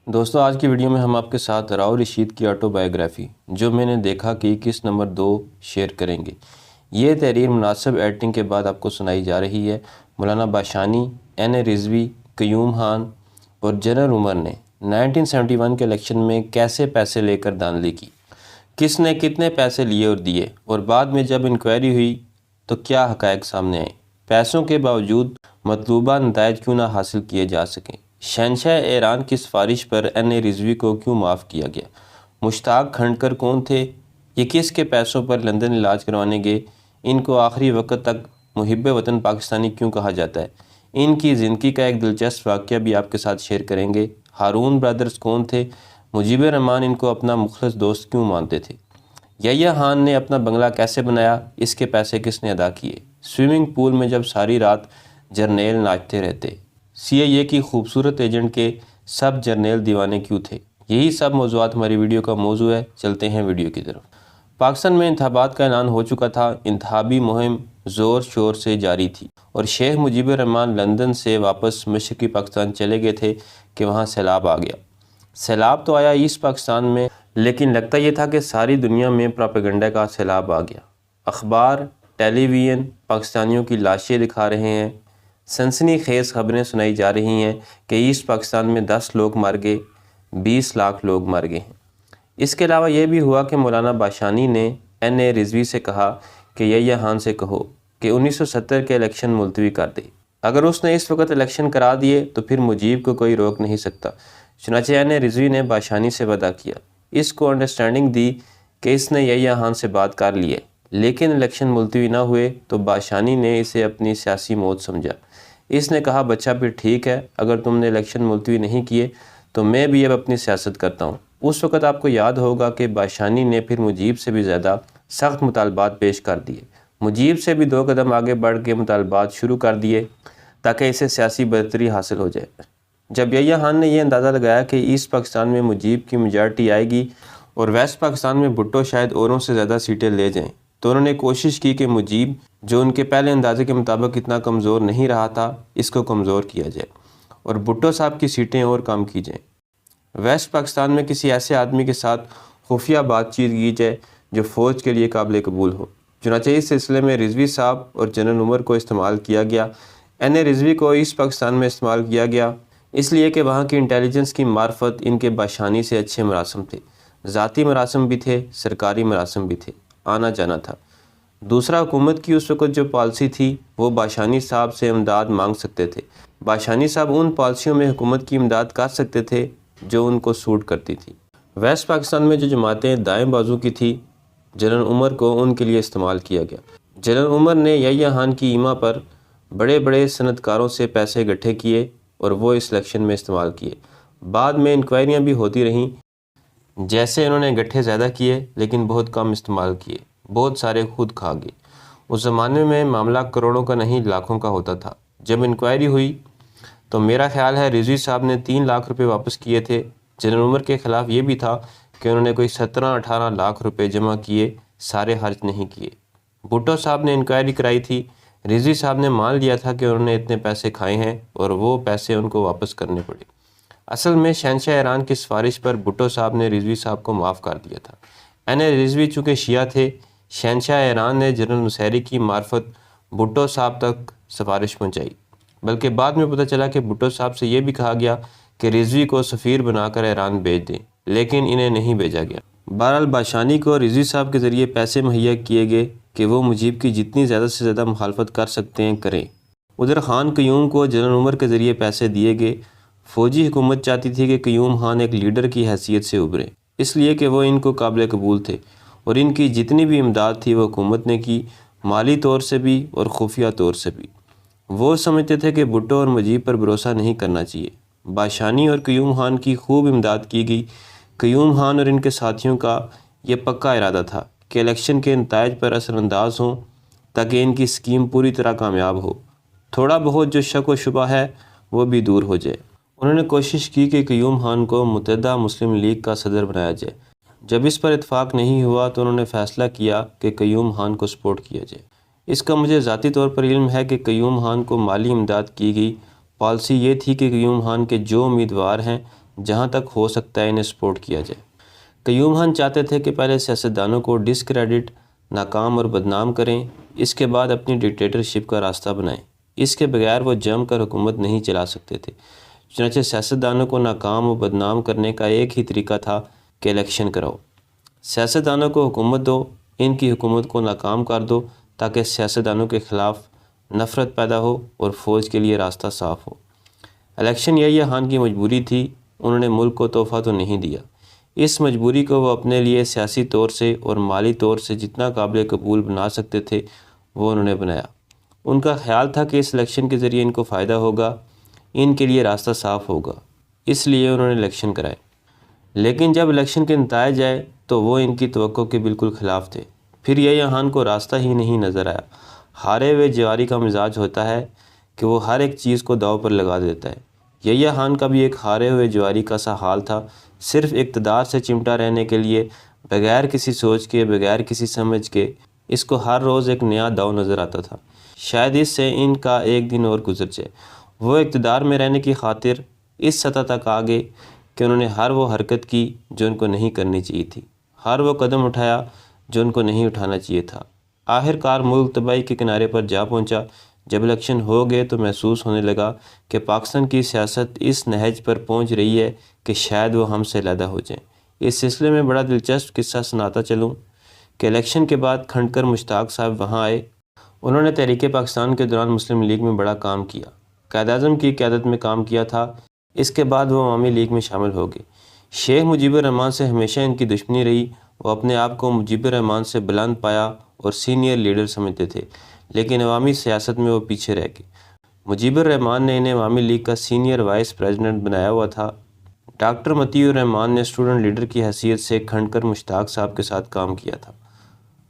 دوستو آج کی ویڈیو میں ہم آپ کے ساتھ راؤ رشید کی آٹو بایوگرافی جو میں نے دیکھا کہ کس نمبر 2 شیئر کریں گے۔ یہ تحریر مناسب ایڈیٹنگ کے بعد آپ کو سنائی جا رہی ہے۔ مولانا باشانی، این اے رضوی، قیوم خان اور جنرل عمر نے 1971 کے الیکشن میں کیسے پیسے لے کر دھاندلی کی، کس نے کتنے پیسے لیے اور دیے، اور بعد میں جب انکوائری ہوئی تو کیا حقائق سامنے آئے، پیسوں کے باوجود مطلوبہ نتائج کیوں نہ حاصل کیے جا سکیں، شہنشاہ ایران کی سفارش پر این اے رضوی کو کیوں معاف کیا گیا، مشتاق کھنڈکر کون تھے، یہ کس کے پیسوں پر لندن علاج کروانے گئے، ان کو آخری وقت تک محب وطن پاکستانی کیوں کہا جاتا ہے، ان کی زندگی کا ایک دلچسپ واقعہ بھی آپ کے ساتھ شیئر کریں گے۔ ہارون برادرز کون تھے، مجیب الرحمان ان کو اپنا مخلص دوست کیوں مانتے تھے، یحییٰ خان نے اپنا بنگلہ کیسے بنایا، اس کے پیسے کس نے ادا کیے، سوئمنگ پول میں جب ساری رات جرنیل ناچتے رہتے، سی آئی اے کی خوبصورت ایجنٹ کے سب جرنیل دیوانے کیوں تھے، یہی سب موضوعات ہماری ویڈیو کا موضوع ہے۔ چلتے ہیں ویڈیو کی طرف۔ پاکستان میں انتخابات کا اعلان ہو چکا تھا، انتخابی مہم زور شور سے جاری تھی اور شیخ مجیب الرحمان لندن سے واپس مشرقی پاکستان چلے گئے تھے کہ وہاں سیلاب آ گیا۔ سیلاب تو آیا ایسٹ پاکستان میں، لیکن لگتا یہ تھا کہ ساری دنیا میں پراپیگنڈا کا سیلاب آ گیا۔ اخبار، ٹیلی ویژن پاکستانیوں کی لاشیں دکھا رہے ہیں، سنسنی خیز خبریں سنائی جا رہی ہیں کہ ایسٹ پاکستان میں 10 لوگ مر گئے، 20 لاکھ لوگ مر گئے ہیں۔ اس کے علاوہ یہ بھی ہوا کہ مولانا باشانی نے این اے رضوی سے کہا کہ یحییٰ خان سے کہو کہ 1970 کے الیکشن ملتوی کر دے، اگر اس نے اس وقت الیکشن کرا دیے تو پھر مجیب کو کوئی روک نہیں سکتا۔ چنانچہ این اے رضوی نے باشانی سے وعدہ کیا، اس کو انڈرسٹینڈنگ دی کہ اس نے یحییٰ خان سے بات کر لی ہے، لیکن الیکشن ملتوی نہ ہوئے تو باشانی نے اسے اپنی سیاسی موت سمجھا۔ اس نے کہا بچہ پھر ٹھیک ہے، اگر تم نے الیکشن ملتوی نہیں کیے تو میں بھی اب اپنی سیاست کرتا ہوں۔ اس وقت آپ کو یاد ہوگا کہ باشانی نے پھر مجیب سے بھی زیادہ سخت مطالبات پیش کر دیے، مجیب سے بھی 2 قدم آگے بڑھ کے مطالبات شروع کر دیے تاکہ اسے سیاسی برتری حاصل ہو جائے۔ جب یحییٰ خان نے یہ اندازہ لگایا کہ ایسٹ پاکستان میں مجیب کی میجارٹی آئے گی اور ویسٹ پاکستان میں بھٹو شاید اوروں سے زیادہ سیٹیں لے جائیں، تو انہوں نے کوشش کی کہ مجیب جو ان کے پہلے اندازے کے مطابق اتنا کمزور نہیں رہا تھا، اس کو کمزور کیا جائے اور بھٹو صاحب کی سیٹیں اور کم کی جائیں۔ ویسٹ پاکستان میں کسی ایسے آدمی کے ساتھ خفیہ بات چیت کی جائے جو فوج کے لیے قابل قبول ہو۔ چنانچہ اس سلسلے میں رضوی صاحب اور جنرل عمر کو استعمال کیا گیا۔ این اے رضوی کو ایسٹ پاکستان میں استعمال کیا گیا اس لیے کہ وہاں کی انٹیلیجنس کی معرفت ان کے باشانی سے اچھے مراسم تھے، ذاتی مراسم بھی تھے، سرکاری مراسم بھی تھے، آنا جانا تھا۔ دوسرا، حکومت کی اس وقت جو پالیسی تھی وہ باشانی صاحب سے امداد مانگ سکتے تھے، باشانی صاحب ان پالیسیوں میں حکومت کی امداد کر سکتے تھے جو ان کو سوٹ کرتی تھی۔ ویسٹ پاکستان میں جو جماعتیں دائیں بازو کی تھی، جنرل عمر کو ان کے لیے استعمال کیا گیا۔ جنرل عمر نے یحییٰ خان کی ایما پر بڑے بڑے صنعت کاروں سے پیسے اکٹھے کیے اور وہ اس الیکشن میں استعمال کیے۔ بعد میں انکوائریاں بھی ہوتی رہیں، جیسے انہوں نے گٹھے زیادہ کیے لیکن بہت کم استعمال کیے، بہت سارے خود کھا گئے۔ اس زمانے میں معاملہ کروڑوں کا نہیں لاکھوں کا ہوتا تھا۔ جب انکوائری ہوئی تو میرا خیال ہے رضوی صاحب نے 3 لاکھ روپے واپس کیے تھے۔ جنرل عمر کے خلاف یہ بھی تھا کہ انہوں نے کوئی 17-18 لاکھ روپے جمع کیے، سارے خرچ نہیں کیے۔ بھٹو صاحب نے انکوائری کرائی تھی، رضوی صاحب نے مان لیا تھا کہ انہوں نے اتنے پیسے کھائے ہیں اور وہ پیسے ان کو واپس کرنے پڑے۔ اصل میں شہنشاہ ایران کی سفارش پر بھٹو صاحب نے رضوی صاحب کو معاف کر دیا تھا۔ این اے رضوی چونکہ شیعہ تھے، شہنشاہ ایران نے جنرل نصیری کی معرفت بھٹو صاحب تک سفارش پہنچائی، بلکہ بعد میں پتہ چلا کہ بھٹو صاحب سے یہ بھی کہا گیا کہ رضوی کو سفیر بنا کر ایران بھیج دیں، لیکن انہیں نہیں بھیجا گیا۔ بہرحال باشانی کو رضوی صاحب کے ذریعے پیسے مہیا کیے گئے کہ وہ مجیب کی جتنی زیادہ سے زیادہ مخالفت کر سکتے ہیں کریں۔ ادھر خان قیوم کو جنرل عمر کے ذریعے پیسے دیے گئے۔ فوجی حکومت چاہتی تھی کہ قیوم خان ایک لیڈر کی حیثیت سے ابھرے، اس لیے کہ وہ ان کو قابل قبول تھے اور ان کی جتنی بھی امداد تھی وہ حکومت نے کی، مالی طور سے بھی اور خفیہ طور سے بھی۔ وہ سمجھتے تھے کہ بھٹو اور مجیب پر بھروسہ نہیں کرنا چاہیے۔ باشانی اور قیوم خان کی خوب امداد کی گئی۔ قیوم خان اور ان کے ساتھیوں کا یہ پکا ارادہ تھا کہ الیکشن کے نتائج پر اثر انداز ہوں تاکہ ان کی اسکیم پوری طرح کامیاب ہو، تھوڑا بہت جو شک و شبہ ہے وہ بھی دور ہو جائے۔ انہوں نے کوشش کی کہ قیوم خان کو متحدہ مسلم لیگ کا صدر بنایا جائے۔ جب اس پر اتفاق نہیں ہوا تو انہوں نے فیصلہ کیا کہ قیوم خان کو سپورٹ کیا جائے۔ اس کا مجھے ذاتی طور پر علم ہے کہ قیوم خان کو مالی امداد کی گئی۔ پالیسی یہ تھی کہ قیوم خان کے جو امیدوار ہیں جہاں تک ہو سکتا ہے انہیں سپورٹ کیا جائے۔ قیوم خان چاہتے تھے کہ پہلے سیاستدانوں کو ڈسکریڈٹ، ناکام اور بدنام کریں، اس کے بعد اپنی ڈکٹیٹرشپ کا راستہ بنائیں۔ اس کے بغیر وہ جم کر حکومت نہیں چلا سکتے تھے۔ چنانچہ سیاستدانوں کو ناکام و بدنام کرنے کا ایک ہی طریقہ تھا کہ الیکشن کراؤ۔ سیاستدانوں کو حکومت دو، ان کی حکومت کو ناکام کر دو تاکہ سیاستدانوں کے خلاف نفرت پیدا ہو اور فوج کے لیے راستہ صاف ہو۔ الیکشن یحییٰ خان کی مجبوری تھی، انہوں نے ملک کو تحفہ تو نہیں دیا۔ اس مجبوری کو وہ اپنے لیے سیاسی طور سے اور مالی طور سے جتنا قابل قبول بنا سکتے تھے وہ انہوں نے بنایا۔ ان کا خیال تھا کہ اس الیکشن کے ذریعے ان کو فائدہ ہوگا، ان کے لیے راستہ صاف ہوگا، اس لیے انہوں نے الیکشن کرائے۔ لیکن جب الیکشن کے نتائج آئے تو وہ ان کی توقع کے بالکل خلاف تھے۔ پھر یحییٰ خان کو راستہ ہی نہیں نظر آیا۔ ہارے ہوئے جواری کا مزاج ہوتا ہے کہ وہ ہر ایک چیز کو داؤ پر لگا دیتا ہے۔ یحییٰ خان کا بھی ایک ہارے ہوئے جواری کا سا حال تھا، صرف اقتدار سے چمٹا رہنے کے لیے، بغیر کسی سوچ کے، بغیر کسی سمجھ کے، اس کو ہر روز ایک نیا داؤ نظر آتا تھا۔ شاید اس سے ان کا ایک دن اور گزر جائے۔ وہ اقتدار میں رہنے کی خاطر اس سطح تک آ گئے کہ انہوں نے ہر وہ حرکت کی جو ان کو نہیں کرنی چاہیے تھی، ہر وہ قدم اٹھایا جو ان کو نہیں اٹھانا چاہیے تھا۔ آخر کار ملک تباہی کے کنارے پر جا پہنچا۔ جب الیکشن ہو گئے تو محسوس ہونے لگا کہ پاکستان کی سیاست اس نہج پر پہنچ رہی ہے کہ شاید وہ ہم سے علیحدہ ہو جائیں۔ اس سلسلے میں بڑا دلچسپ قصہ سناتا چلوں کہ الیکشن کے بعد کھنڈکر مشتاق صاحب وہاں آئے۔ انہوں نے تحریک پاکستان کے دوران مسلم لیگ میں بڑا کام کیا، قائد اعظم کی قیادت میں کام کیا تھا۔ اس کے بعد وہ عوامی لیگ میں شامل ہو گئے۔ شیخ مجیب الرحمان سے ہمیشہ ان کی دشمنی رہی۔ وہ اپنے آپ کو مجیب الرحمان سے بلند پایا اور سینئر لیڈر سمجھتے تھے، لیکن عوامی سیاست میں وہ پیچھے رہ گئے۔ مجیب الرحمان نے انہیں عوامی لیگ کا سینئر وائس پریزیڈنٹ بنایا ہوا تھا۔ ڈاکٹر متی الرحمان نے اسٹوڈنٹ لیڈر کی حیثیت سے کھنڈکر مشتاق صاحب کے ساتھ کام کیا تھا۔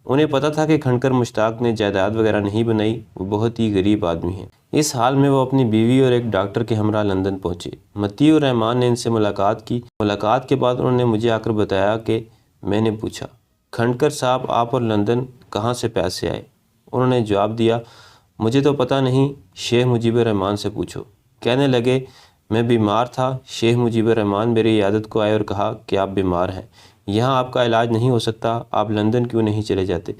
انہیں پتہ تھا کہ کھنڈکر مشتاق نے جائیداد وغیرہ نہیں بنائی، وہ بہت ہی غریب آدمی ہیں۔ اس حال میں وہ اپنی بیوی اور ایک ڈاکٹر کے ہمراہ لندن پہنچے۔ متی الرحمان نے ان سے ملاقات کی۔ ملاقات کے بعد انہوں نے مجھے آ کر بتایا کہ میں نے پوچھا، کھنڈکر صاحب آپ اور لندن کہاں سے پیسے آئے؟ انہوں نے جواب دیا، مجھے تو پتہ نہیں، شیخ مجیب الرحمان سے پوچھو۔ کہنے لگے، میں بیمار تھا، شیخ مجیب الرحمان میری عیادت کو آئے اور کہا کہ آپ بیمار ہیں، یہاں آپ کا علاج نہیں ہو سکتا، آپ لندن کیوں نہیں چلے جاتے؟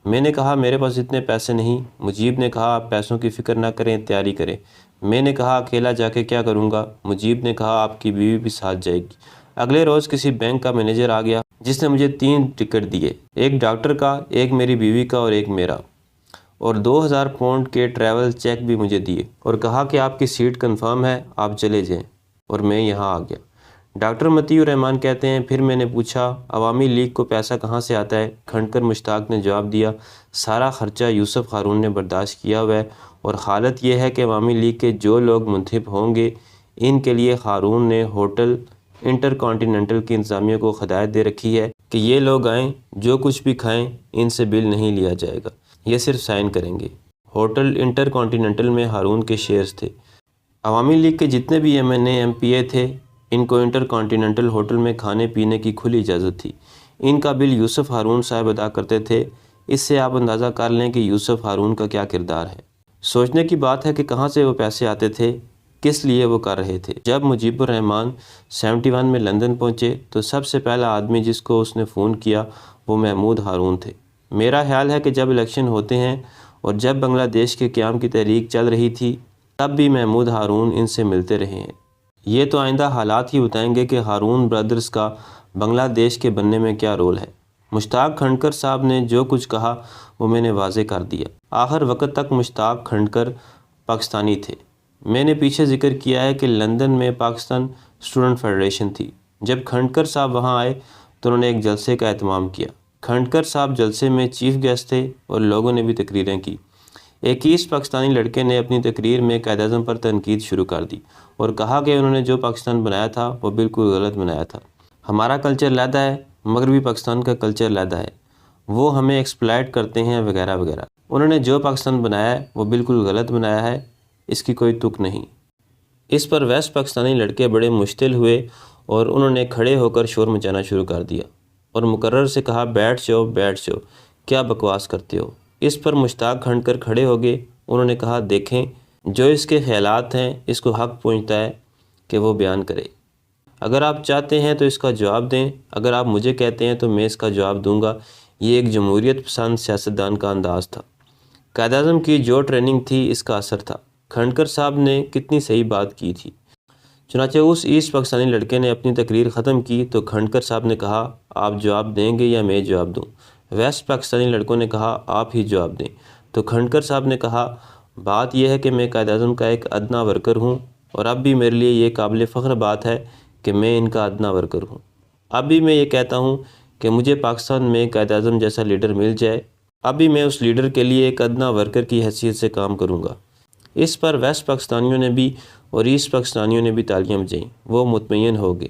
میں نے کہا میرے پاس اتنے پیسے نہیں۔ مجیب نے کہا آپ پیسوں کی فکر نہ کریں، تیاری کریں۔ میں نے کہا اکیلا جا کے کیا کروں گا؟ مجیب نے کہا آپ کی بیوی بھی ساتھ جائے گی۔ اگلے روز کسی بینک کا مینیجر آ گیا جس نے مجھے 3 ٹکٹ دیے، ایک ڈاکٹر کا، ایک میری بیوی کا اور ایک میرا، اور 2000 پاؤنڈ کے ٹریول چیک بھی مجھے دیے اور کہا کہ آپ کی سیٹ کنفرم ہے، آپ چلے جائیں، اور میں یہاں آ گیا۔ ڈاکٹر متی الرحمان کہتے ہیں، پھر میں نے پوچھا عوامی لیگ کو پیسہ کہاں سے آتا ہے؟ کھنڈکر مشتاق نے جواب دیا، سارا خرچہ یوسف ہارون نے برداشت کیا ہوا ہے، اور حالت یہ ہے کہ عوامی لیگ کے جو لوگ منتخب ہوں گے ان کے لیے ہارون نے ہوٹل انٹر کانٹیننٹل کی انتظامیہ کو ہدایت دے رکھی ہے کہ یہ لوگ آئیں، جو کچھ بھی کھائیں، ان سے بل نہیں لیا جائے گا، یہ صرف سائن کریں گے۔ ہوٹل انٹر کانٹیننٹل میں ہارون کے شیئرز تھے۔ عوامی لیگ کے جتنے بھی M N A M P A تھے ان کو انٹر کانٹیننٹل ہوٹل میں کھانے پینے کی کھلی اجازت تھی۔ ان کا بل یوسف ہارون صاحب ادا کرتے تھے۔ اس سے آپ اندازہ کر لیں کہ یوسف ہارون کا کیا کردار ہے۔ سوچنے کی بات ہے کہ کہاں سے وہ پیسے آتے تھے، کس لیے وہ کر رہے تھے۔ جب مجیب الرحمان 71 میں لندن پہنچے تو سب سے پہلا آدمی جس کو اس نے فون کیا وہ محمود ہارون تھے۔ میرا خیال ہے کہ جب الیکشن ہوتے ہیں اور جب بنگلہ دیش کے قیام کی تحریک چل رہی تھی تب بھی محمود ہارون ان سے ملتے رہے ہیں۔ یہ تو آئندہ حالات ہی بتائیں گے کہ ہارون برادرز کا بنگلہ دیش کے بننے میں کیا رول ہے۔ مشتاق کھنڈکر صاحب نے جو کچھ کہا وہ میں نے واضح کر دیا۔ آخر وقت تک مشتاق کھنڈکر پاکستانی تھے۔ میں نے پیچھے ذکر کیا ہے کہ لندن میں پاکستان اسٹوڈنٹ فیڈریشن تھی۔ جب کھنڈکر صاحب وہاں آئے تو انہوں نے ایک جلسے کا اہتمام کیا۔ کھنڈکر صاحب جلسے میں چیف گیسٹ تھے اور لوگوں نے بھی تقریریں کی۔ ایک ایسٹ پاکستانی لڑکے نے اپنی تقریر میں قائد اعظم پر تنقید شروع کر دی اور کہا کہ انہوں نے جو پاکستان بنایا تھا وہ بالکل غلط بنایا تھا۔ ہمارا کلچر علیحدہ ہے، مغربی پاکستان کا کلچر علیحدہ ہے، وہ ہمیں ایکسپلائٹ کرتے ہیں وغیرہ وغیرہ۔ انہوں نے جو پاکستان بنایا ہے وہ بالکل غلط بنایا ہے، اس کی کوئی تک نہیں۔ اس پر ویسٹ پاکستانی لڑکے بڑے مشتعل ہوئے اور انہوں نے کھڑے ہو کر شور مچانا شروع کر دیا اور مقرر سے کہا بیٹھ جاؤ بیٹھ جاؤ، کیا بکواس کرتے ہو۔ اس پر مشتاق کھنڈکر کھڑے ہو گئے۔ انہوں نے کہا دیکھیں جو اس کے خیالات ہیں اس کو حق پہنچتا ہے کہ وہ بیان کرے۔ اگر آپ چاہتے ہیں تو اس کا جواب دیں، اگر آپ مجھے کہتے ہیں تو میں اس کا جواب دوں گا۔ یہ ایک جمہوریت پسند سیاستدان کا انداز تھا۔ قائد اعظم کی جو ٹریننگ تھی اس کا اثر تھا۔ کھنڈکر صاحب نے کتنی صحیح بات کی تھی۔ چنانچہ اس ایسٹ پاکستانی لڑکے نے اپنی تقریر ختم کی تو کھنڈکر صاحب نے کہا آپ جواب دیں گے یا میں جواب دوں؟ ویسٹ پاکستانی لڑکوں نے کہا آپ ہی جواب دیں۔ تو کھنڈکر صاحب نے کہا بات یہ ہے کہ میں قائد اعظم کا ایک ادنا ورکر ہوں، اور اب بھی میرے لیے یہ قابل فخر بات ہے کہ میں ان کا ادنا ورکر ہوں۔ اب بھی میں یہ کہتا ہوں کہ مجھے پاکستان میں قائد اعظم جیسا لیڈر مل جائے، اب بھی میں اس لیڈر کے لیے ایک ادنا ورکر کی حیثیت سے کام کروں گا۔ اس پر ویسٹ پاکستانیوں نے بھی اور ایسٹ پاکستانیوں نے بھی تالیاں بجائیں، وہ مطمئن ہو گئے۔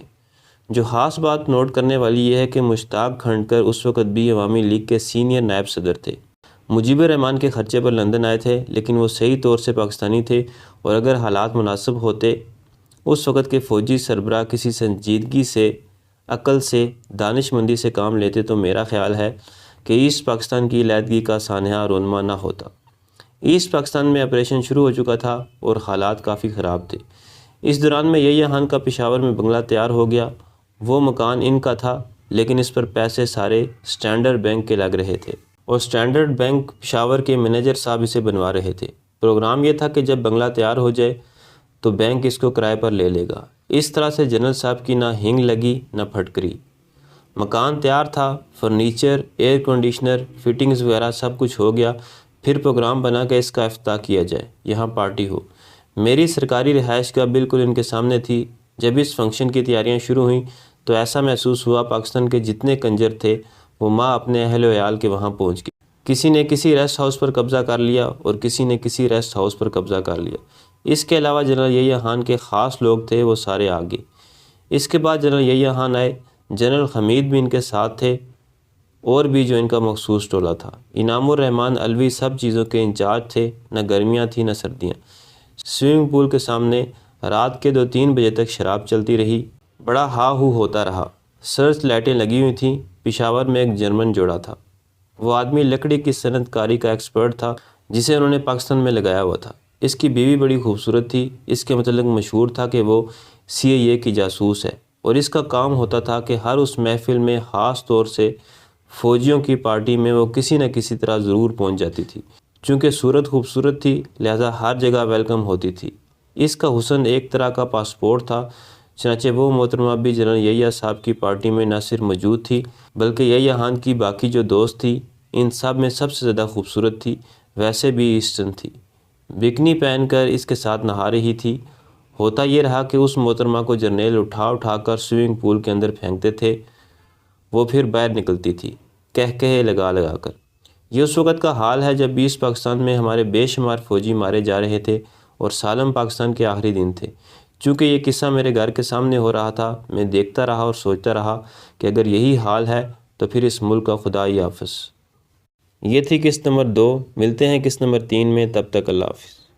جو خاص بات نوٹ کرنے والی یہ ہے کہ مشتاق کھنڈکر اس وقت بھی عوامی لیگ کے سینئر نائب صدر تھے۔ مجیب الرحمان کے خرچے پر لندن آئے تھے، لیکن وہ صحیح طور سے پاکستانی تھے، اور اگر حالات مناسب ہوتے اس وقت کے فوجی سربراہ کسی سنجیدگی سے، عقل سے، دانش مندی سے کام لیتے تو میرا خیال ہے کہ ایسٹ پاکستان کی علیحدگی کا سانحہ رونما نہ ہوتا۔ ایسٹ پاکستان میں آپریشن شروع ہو چکا تھا اور حالات کافی خراب تھے۔ اس دوران میں یحییٰ خان کا پشاور میں بنگلہ تیار ہو گیا۔ وہ مکان ان کا تھا، لیکن اس پر پیسے سارے سٹینڈرڈ بینک کے لگ رہے تھے، اور سٹینڈرڈ بینک پشاور کے مینیجر صاحب اسے بنوا رہے تھے۔ پروگرام یہ تھا کہ جب بنگلہ تیار ہو جائے تو بینک اس کو کرائے پر لے لے گا۔ اس طرح سے جنرل صاحب کی نہ ہنگ لگی نہ پھٹکری۔ مکان تیار تھا، فرنیچر، ایئر کنڈیشنر، فٹنگز وغیرہ سب کچھ ہو گیا۔ پھر پروگرام بنا کہ اس کا افتتاح کیا جائے، یہاں پارٹی ہو۔ میری سرکاری رہائش کا بالکل ان کے سامنے تھی۔ جب اس فنکشن کی تیاریاں شروع ہوئیں تو ایسا محسوس ہوا پاکستان کے جتنے کنجر تھے وہ ماں اپنے اہل و عیال کے وہاں پہنچ گئی۔ کسی نے کسی ریسٹ ہاؤس پر قبضہ کر لیا اور کسی نے کسی ریسٹ ہاؤس پر قبضہ کر لیا۔ اس کے علاوہ جنرل یحییٰ خان کے خاص لوگ تھے، وہ سارے آ گئے۔ اس کے بعد جنرل یحییٰ خان آئے، جنرل حمید بھی ان کے ساتھ تھے، اور بھی جو ان کا مخصوص ٹولہ تھا۔ انعام الرحمان علوی سب چیزوں کے انچارج تھے، نہ گرمیاں تھیں نہ سردیاں۔ سوئمنگ پول کے سامنے رات کے 2-3 بجے تک شراب چلتی رہی، بڑا ہا ہو ہوتا رہا۔ سرچ لائٹیں لگی ہوئی تھیں۔ پشاور میں ایک جرمن جوڑا تھا۔ وہ آدمی لکڑی کی صنعت کاری کا ایکسپرٹ تھا، جسے انہوں نے پاکستان میں لگایا ہوا تھا۔ اس کی بیوی بڑی خوبصورت تھی۔ اس کے متعلق مشہور تھا کہ وہ CIA کی جاسوس ہے، اور اس کا کام ہوتا تھا کہ ہر اس محفل میں، خاص طور سے فوجیوں کی پارٹی میں، وہ کسی نہ کسی طرح ضرور پہنچ جاتی تھی۔ چونکہ صورت خوبصورت تھی لہذا ہر جگہ ویلکم ہوتی تھی۔ اس کا حسن ایک طرح کا پاسپورٹ تھا۔ چنانچہ وہ محترمہ بھی جنرل یحییٰ صاحب کی پارٹی میں نہ صرف موجود تھی بلکہ یحییٰ خان کی باقی جو دوست تھی ان سب میں سب سے زیادہ خوبصورت تھی، ویسے بھی ایسٹرن تھی۔ بکنی پہن کر اس کے ساتھ نہا رہی تھی۔ ہوتا یہ رہا کہ اس محترمہ کو جرنیل اٹھا کر سوئمنگ پول کے اندر پھینکتے تھے، وہ پھر باہر نکلتی تھی کہے لگا کر۔ یہ اس وقت کا حال ہے جب ایسٹ پاکستان میں ہمارے بے شمار فوجی مارے جا رہے تھے اور سالم پاکستان کے آخری دن تھے۔ چونکہ یہ قصہ میرے گھر کے سامنے ہو رہا تھا، میں دیکھتا رہا اور سوچتا رہا کہ اگر یہی حال ہے تو پھر اس ملک کا خدا ہی حافظ۔ یہ تھی قسط نمبر 2۔ ملتے ہیں قسط نمبر 3 میں، تب تک اللہ حافظ۔